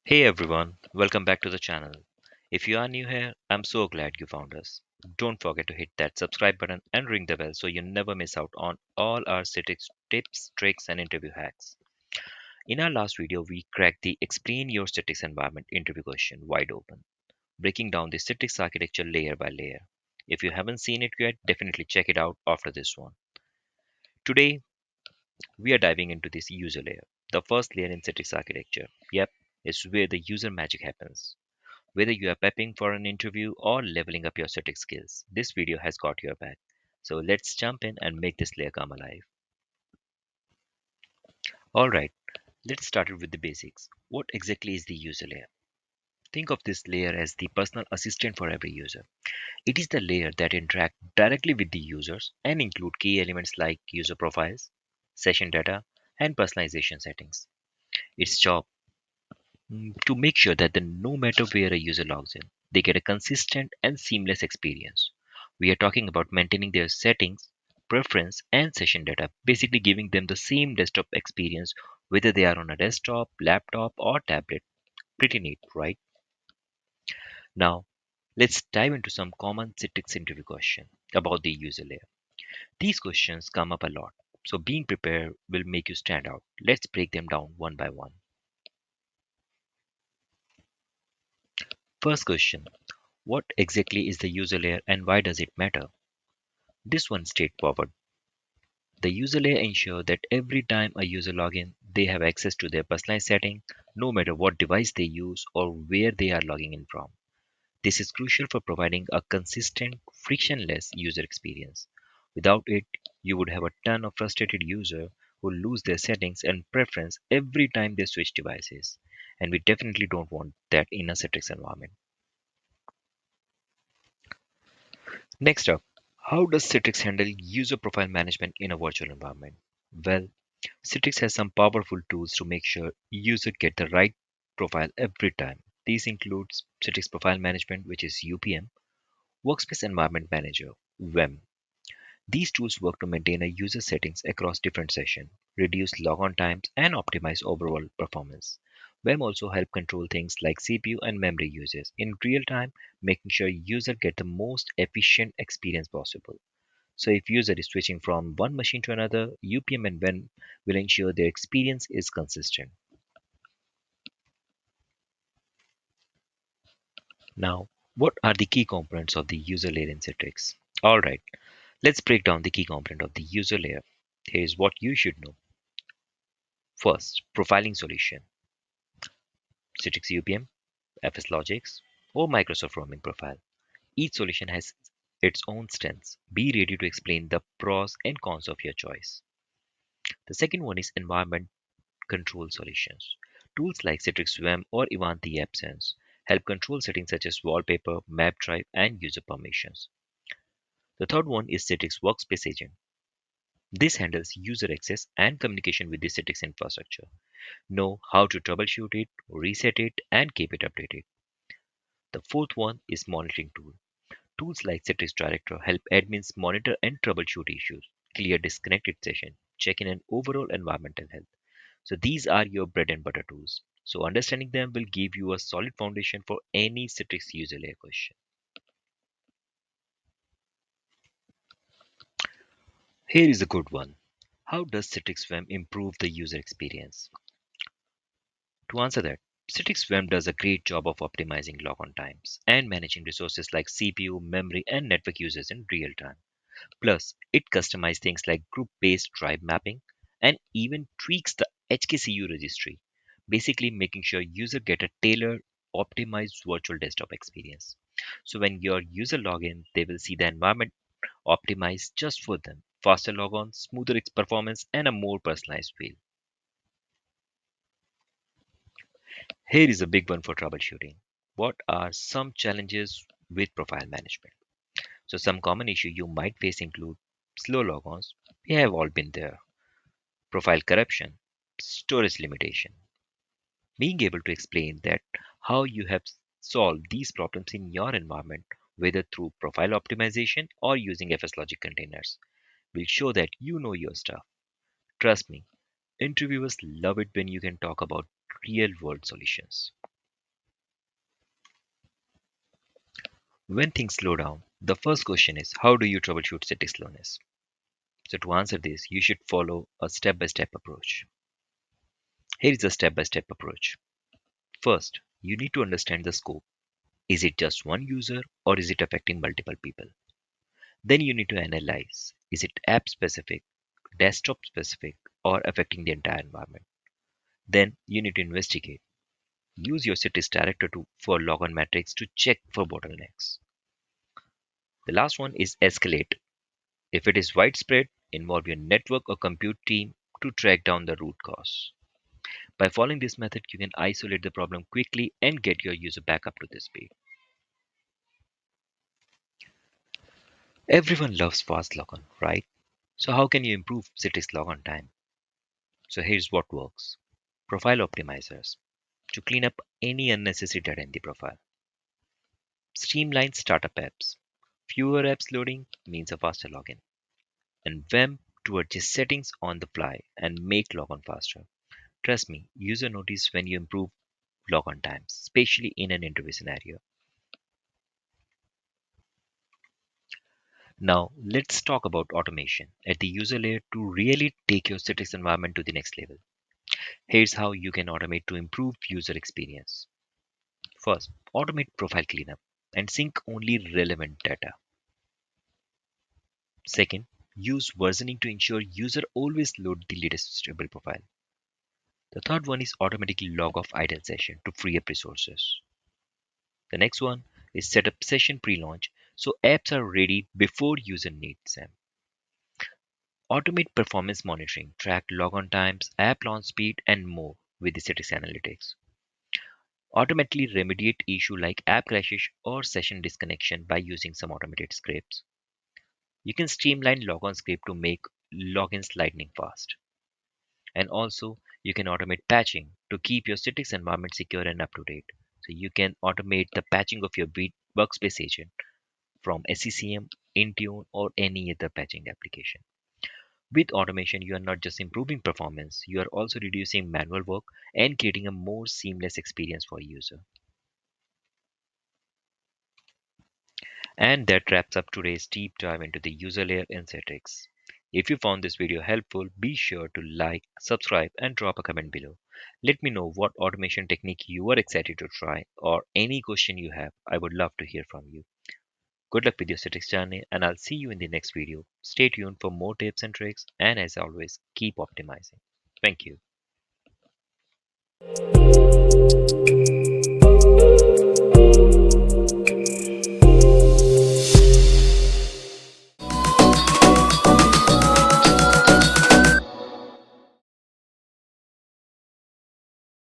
Hey everyone, welcome back to the channel. If you are new here, I'm so glad you found us. Don't forget to hit that subscribe button and ring the bell so you never miss out on all our Citrix tips, tricks, and interview hacks. In our last video, we cracked the Explain Your Citrix Environment interview question wide open, breaking down the Citrix architecture layer by layer. If you haven't seen it yet, definitely check it out after this one. Today, we are diving into this user layer, the first layer in Citrix architecture. Yep, it's where the user magic happens. Whether you are prepping for an interview or leveling up your static skills, this video has got your back. So let's jump in and make this layer come alive. Alright, let's start it with the basics. What exactly is the user layer? Think of this layer as the personal assistant for every user. It is the layer that interacts directly with the users and include key elements like user profiles, session data, and personalization settings. Its job to make sure that no matter where a user logs in, they get a consistent and seamless experience. We are talking about maintaining their settings, preference, and session data, basically giving them the same desktop experience whether they are on a desktop, laptop, or tablet. Pretty neat, right? Now, let's dive into some common Citrix interview questions about the user layer. These questions come up a lot, so being prepared will make you stand out. Let's break them down one by one. First question: what exactly is the user layer and why does it matter? This one straightforward. The user layer ensures that every time a user logs in, they have access to their personalized setting, no matter what device they use or where they are logging in from. This is crucial for providing a consistent, frictionless user experience. Without it, you would have a ton of frustrated users who lose their settings and preference every time they switch devices. And we definitely don't want that in a Citrix environment. Next up, how does Citrix handle user profile management in a virtual environment? Well, Citrix has some powerful tools to make sure users get the right profile every time. These include Citrix Profile Management, which is UPM, Workspace Environment Manager, WEM. These tools work to maintain a user settings across different sessions, reduce logon times, and optimize overall performance. WEM also help control things like CPU and memory uses in real time, making sure users get the most efficient experience possible. So if user is switching from one machine to another, UPM and WEN will ensure their experience is consistent. Now, what are the key components of the user layer in Citrix? Alright, let's break down the key component of the user layer. Here is what you should know. First, profiling solution. Citrix UPM, FS Logics, or Microsoft Roaming Profile. Each solution has its own strengths. Be ready to explain the pros and cons of your choice. The second one is environment control solutions. Tools like Citrix VM or Ivanti AppSense help control settings such as wallpaper, map drive, and user permissions. The third one is Citrix Workspace Agent. This handles user access and communication with the Citrix infrastructure. Know how to troubleshoot it, reset it, and keep it updated. The fourth one is monitoring tool. Tools like Citrix Director help admins monitor and troubleshoot issues, clear disconnected session, check in an overall environmental health. So these are your bread and butter tools. So understanding them will give you a solid foundation for any Citrix user layer question. Here is a good one. How does Citrix VM improve the user experience? To answer that, Citrix VM does a great job of optimizing logon times and managing resources like CPU, memory, and network users in real time. Plus, it customizes things like group-based drive mapping and even tweaks the HKCU registry, basically making sure users get a tailored, optimized virtual desktop experience. So when your user log in, they will see the environment optimized just for them. Faster logon, smoother performance, and a more personalized feel. Here is a big one for troubleshooting. What are some challenges with profile management? So some common issues you might face include slow logons. We have all been there. Profile corruption, storage limitation. Being able to explain that how you have solved these problems in your environment, whether through profile optimization or using FSLogic containers, will show that you know your stuff. Trust me, interviewers love it when you can talk about real world solutions. When things slow down, the first question is how do you troubleshoot static slowness? So, to answer this, you should follow a step by step approach. Here is a step by step approach. First, you need to understand the scope. Is it just one user or is it affecting multiple people? Then you need to analyze, is it app specific, desktop specific, or affecting the entire environment? Then you need to investigate. Use your Citrix director for logon metrics to check for bottlenecks. The last one is escalate. If it is widespread, involve your network or compute team to track down the root cause. By following this method, you can isolate the problem quickly and get your user back up to the speed. Everyone loves fast logon, right? So how can you improve Citrix logon time? So here's what works. Profile optimizers to clean up any unnecessary data in the profile. Streamline startup apps. Fewer apps loading means a faster login. And WEM to adjust settings on the fly and make logon faster. Trust me, user notice when you improve logon times, especially in an interview scenario. Now, let's talk about automation at the user layer to really take your Citrix environment to the next level. Here's how you can automate to improve user experience. First, automate profile cleanup and sync only relevant data. Second, use versioning to ensure user always load the latest stable profile. The third one is automatically log off idle session to free up resources. The next one is set up session pre-launch so apps are ready before user needs them. Automate performance monitoring, track logon times, app launch speed, and more with the Citrix Analytics. Automatically remediate issue like app crashes or session disconnection by using some automated scripts. You can streamline logon script to make logins lightning fast. And also, you can automate patching to keep your Citrix environment secure and up to date. So you can automate the patching of your workspace agent from SCCM, Intune, or any other patching application. With automation, you are not just improving performance, you are also reducing manual work and creating a more seamless experience for user. And that wraps up today's deep dive into the user layer in Citrix. If you found this video helpful, be sure to like, subscribe, and drop a comment below. Let me know what automation technique you are excited to try or any question you have. I would love to hear from you. Good luck with your Citrix journey, and I'll see you in the next video. Stay tuned for more tips and tricks, and as always, keep optimizing. Thank you.